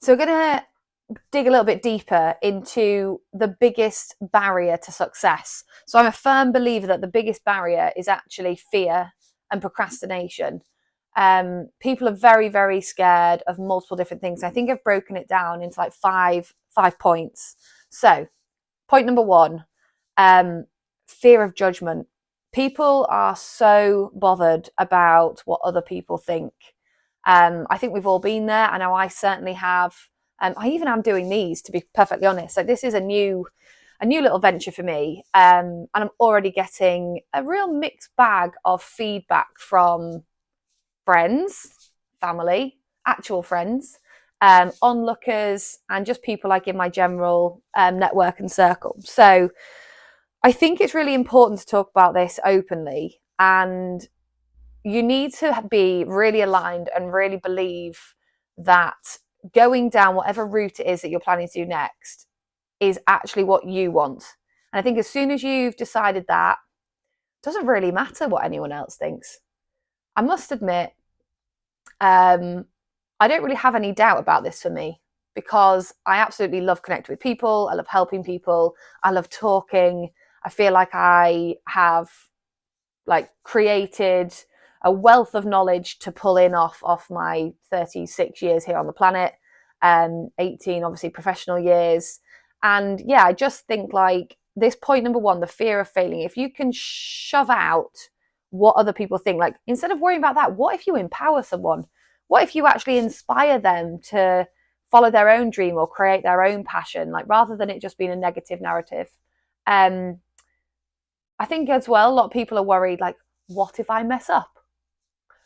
So we're going to dig a little bit deeper into the biggest barrier to success. So I'm a firm believer that the biggest barrier is actually fear and procrastination. People are very, very scared of multiple different things. I think I've broken it down into like five points. So point number one, fear of judgment. People are so bothered about what other people think. I think we've all been there. I know I certainly have. I even am doing these, to be perfectly honest. So this is a new little venture for me, and I'm already getting a real mixed bag of feedback from friends, family, actual friends, onlookers, and just people like in my general network and circle. So I think it's really important to talk about this openly, and you need to be really aligned and really believe that going down whatever route it is that you're planning to do next is actually what you want. And I think as soon as you've decided that, it doesn't really matter what anyone else thinks. I must admit, I don't really have any doubt about this for me, because I absolutely love connecting with people. I love helping people. I love talking. I feel like I have created a wealth of knowledge to pull in off my 36 years here on the planet, 18 obviously professional years. And yeah, I just think like this point number one, the fear of failing, if you can shove out what other people think, like instead of worrying about that, what if you empower someone? What if you actually inspire them to follow their own dream or create their own passion, like rather than it just being a negative narrative? um I think as well, a lot of people are worried, like, what if I mess up?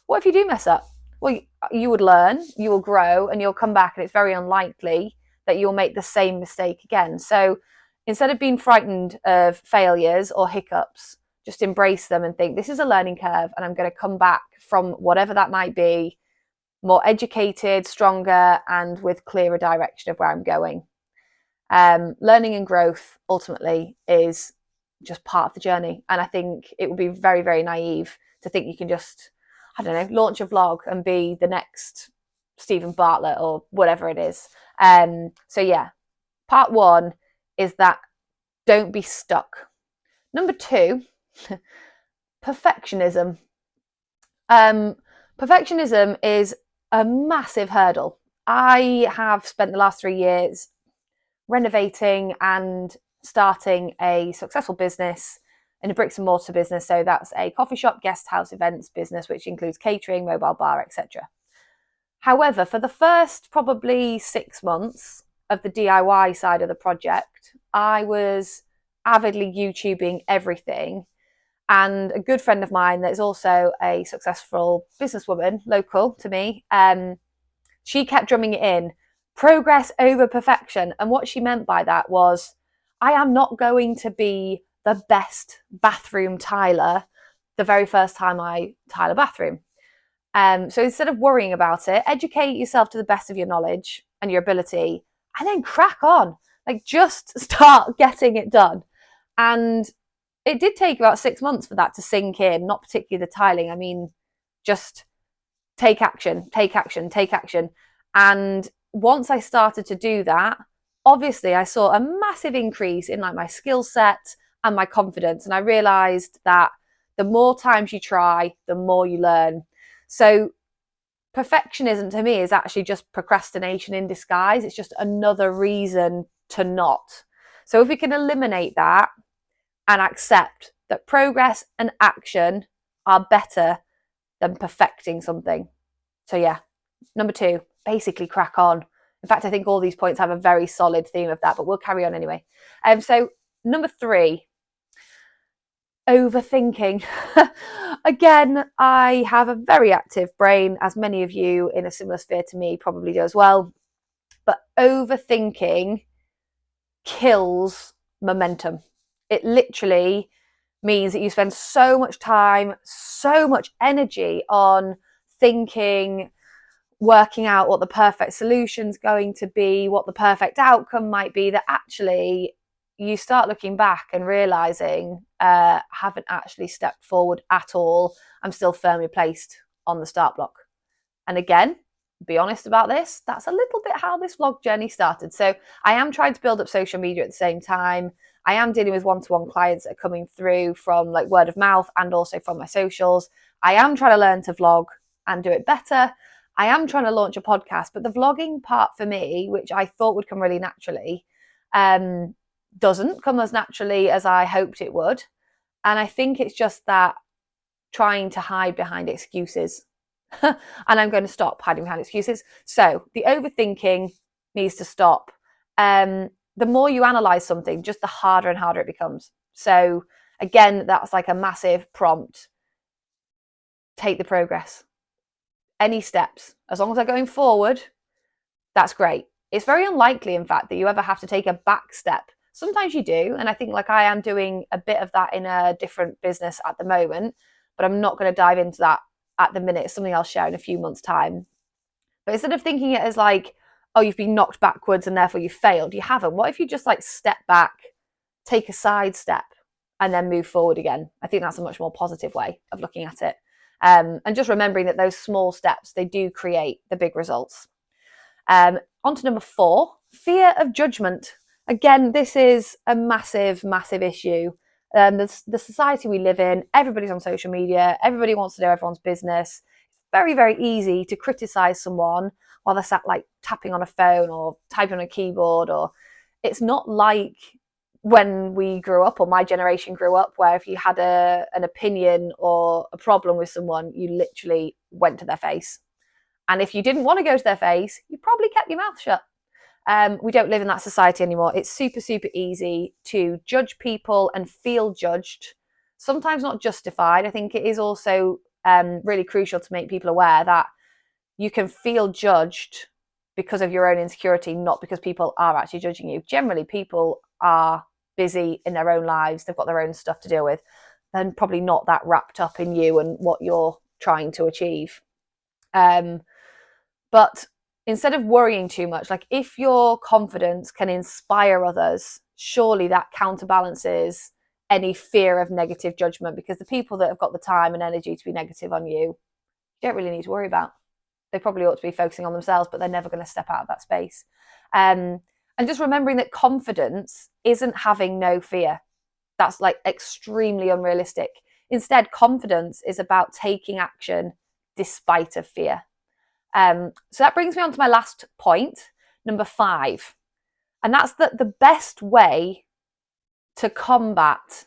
What if you do mess up? Well, you would learn, you will grow, and you'll come back, and it's very unlikely that you'll make the same mistake again. So instead of being frightened of failures or hiccups, just embrace them and think this is a learning curve, and I'm going to come back from whatever that might be more educated, stronger, and with clearer direction of where I'm going. Learning and growth ultimately is just part of the journey. And I think it would be very, very naive to think you can just, I don't know, launch a vlog and be the next Stephen Bartlett or whatever it is. So yeah, part one is that don't be stuck. Number two, perfectionism. Perfectionism is a massive hurdle. I have spent the last 3 years renovating and starting a successful business in a bricks and mortar business. So that's a coffee shop, guest house, events business, which includes catering, mobile bar, etc. However, for the first probably 6 months of the DIY side of the project, I was avidly YouTubing everything. And a good friend of mine that is also a successful businesswoman, local to me, she kept drumming it in, progress over perfection. And what she meant by that was, I am not going to be the best bathroom tiler the very first time I tile a bathroom. So instead of worrying about it, educate yourself to the best of your knowledge and your ability, and then crack on. Like, just start getting it done. And it did take about 6 months for that to sink in, not particularly the tiling. I mean, just take action, take action, take action. And once I started to do that, obviously I saw a massive increase in like my skill set and my confidence. And I realized that the more times you try, the more you learn. So perfectionism to me is actually just procrastination in disguise. It's just another reason to not. So if we can eliminate that and accept that progress and action are better than perfecting something. So yeah, number two, basically crack on. In fact, I think all these points have a very solid theme of that, but we'll carry on anyway. So number three, overthinking. Again, I have a very active brain, as many of you in a similar sphere to me probably do as well. But overthinking kills momentum. It literally means that you spend so much time, so much energy on thinking, working out what the perfect solution's going to be, what the perfect outcome might be, that actually you start looking back and realizing I haven't actually stepped forward at all. I'm still firmly placed on the start block. And again, be honest about this, that's a little bit how this vlog journey started. So I am trying to build up social media at the same time. I am dealing with one-to-one clients that are coming through from like word of mouth and also from my socials. I am trying to learn to vlog and do it better. I am trying to launch a podcast, but the vlogging part for me, which I thought would come really naturally, doesn't come as naturally as I hoped it would. And I think it's just that trying to hide behind excuses. And I'm going to stop hiding behind excuses. So the overthinking needs to stop. The more you analyze something, just the harder and harder it becomes. So again, that's like a massive prompt. Take the progress. Any steps, as long as they're going forward, that's great. It's very unlikely, in fact, that you ever have to take a back step. Sometimes you do, and I think like I am doing a bit of that in a different business at the moment, but I'm not going to dive into that at the minute. It's something I'll share in a few months' time. But instead of thinking it as like, oh, you've been knocked backwards and therefore you failed, you haven't. What if you just like step back, take a side step, and then move forward again? I think that's a much more positive way of looking at it. And just remembering that those small steps, they do create the big results. On to number 4, fear of judgment. Again, this is a massive, massive issue. The society we live in, everybody's on social media, everybody wants to know everyone's business. It's very, very easy to criticize someone while they're sat like tapping on a phone or typing on a keyboard. Or it's not like when we grew up, or my generation grew up, where if you had an opinion or a problem with someone, you literally went to their face. And if you didn't want to go to their face, you probably kept your mouth shut. We don't live in that society anymore. It's super, super easy to judge people and feel judged, sometimes not justified. I think it is also really crucial to make people aware that you can feel judged because of your own insecurity, not because people are actually judging you. Generally, people are busy in their own lives. They've got their own stuff to deal with, and probably not that wrapped up in you and what you're trying to achieve. But instead of worrying too much, like if your confidence can inspire others, surely that counterbalances any fear of negative judgment, because the people that have got the time and energy to be negative on you, you don't really need to worry about. They probably ought to be focusing on themselves, but they're never going to step out of that space. And just remembering that confidence isn't having no fear. That's like extremely unrealistic. Instead, confidence is about taking action despite of fear. So that brings me on to my last point, number 5. And that's that the best way to combat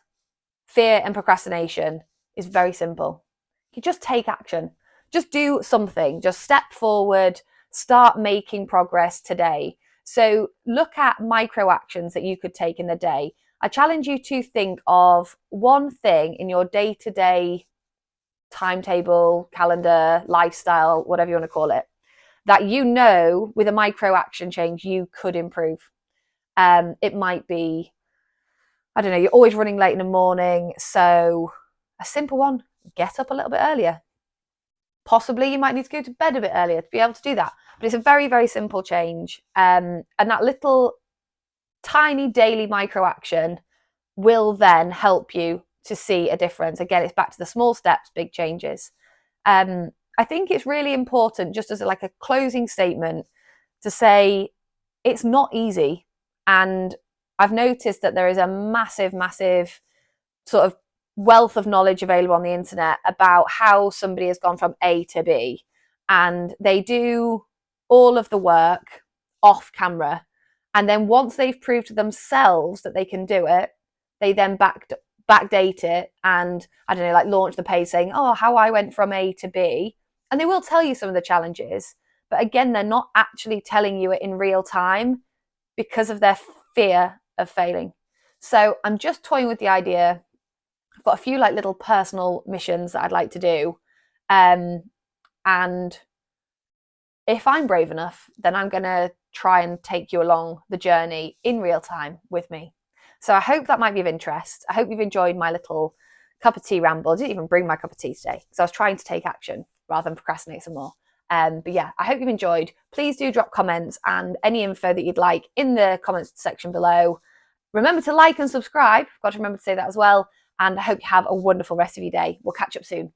fear and procrastination is very simple. You just take action. Just do something. Just step forward. Start making progress today. So look at micro actions that you could take in the day. I challenge you to think of one thing in your day-to-day timetable, calendar, lifestyle, whatever you want to call it, that you know with a micro action change you could improve. It might be, I don't know, you're always running late in the morning, so a simple one, get up a little bit earlier. Possibly you might need to go to bed a bit earlier to be able to do that, but it's a very, very simple change. And that little tiny daily micro action will then help you to see a difference. Again, it's back to the small steps, big changes. I think it's really important, just as like a closing statement, to say it's not easy. And I've noticed that there is a massive, massive sort of wealth of knowledge available on the internet about how somebody has gone from A to B. And they do all of the work off camera. And then once they've proved to themselves that they can do it, they then backdate it and, I don't know, like launch the page saying, oh, how I went from A to B. And they will tell you some of the challenges. But again, they're not actually telling you it in real time because of their fear of failing. So I'm just toying with the idea. I've got a few like little personal missions that I'd like to do. And if I'm brave enough, then I'm going to try and take you along the journey in real time with me. So I hope that might be of interest. I hope you've enjoyed my little cup of tea ramble. I didn't even bring my cup of tea today because I was trying to take action rather than procrastinate some more. But yeah, I hope you've enjoyed. Please do drop comments and any info that you'd like in the comments section below. Remember to like and subscribe. I've got to remember to say that as well. And I hope you have a wonderful rest of your day. We'll catch up soon.